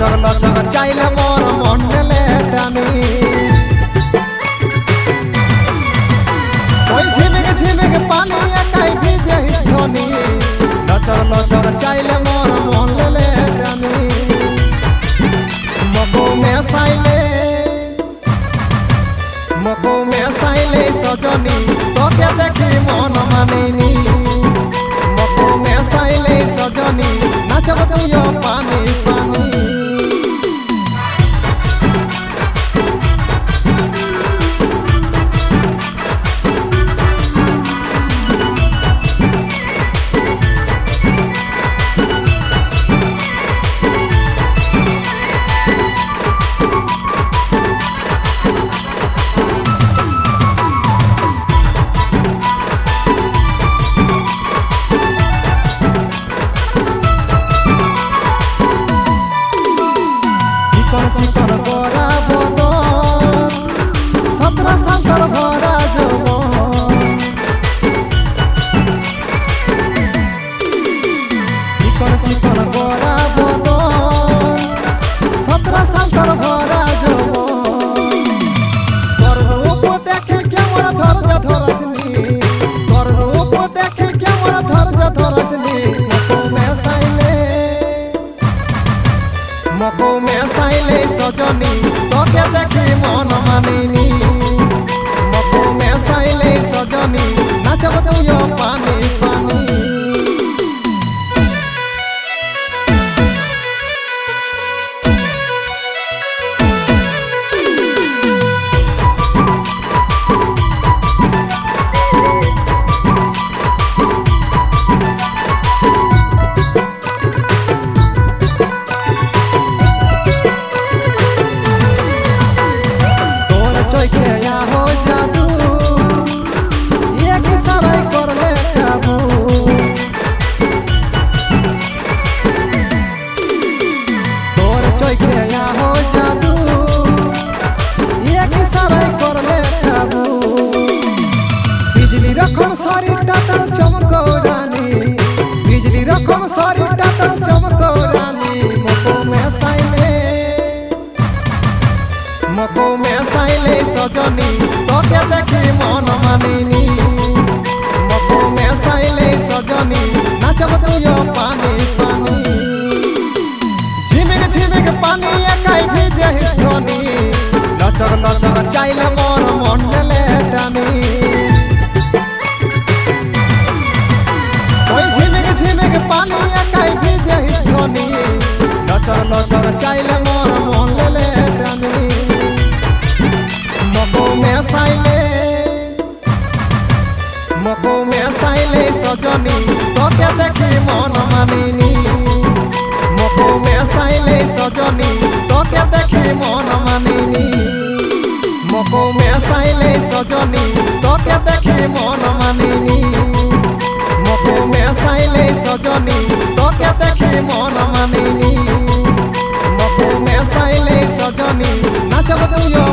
लचक लचक चाइले मोर मन ले टानी कोई झिमिक पानी एकाई भिजे हिस्टोनी लचक लचक चाइले मोर मन ले टानी मको में साइले सजनी तोके देखी मन मानिनी मको में साइले सजनी नाचब तुयो पानी पानी चिकन गोरा बदन 17 साल तर भरा जवान चिकन गोरा बदन 17 साल तर भरा जवान तोर रूप देखे के मोर धरज धरसनी तोर रूप देखे के मोर धरज धरसनी मको में साइले सजनी तोके देखी मन मानिनी मको में साइले सजनी नाचब तुयो पानी पानी क्या हो जादू ये की सारा कर ले काबू तोर चोइया हो जादू ये की सारा कर ले काबू बिजली रखम सारी टाटर चमको रानी बिजली रखम सारी टाटर चमको रानी मको में साइले सजनी तोके देखी मन मानिनी मको में साइले सजनी नाचब तुयो पानी पानी झिमिक पानी एकाई भिजे हिस्टोनी लचक लचक चाइले मोर मन ले टानी कोई झिमिक पानी एकाई भिजे हिस्टोनी लचक लचक चाइले मोर मन ले टानी मको में साइले सजनी तोके देखी मन मानिनी मको में साइले सजनी तोके देखी मन मानिनी मको में साइले सजनी तोके देखी मन मानिनी मको में साइले सजनी तोके देखी मन मानिनी मको में साइले सजनी नाचब तुयो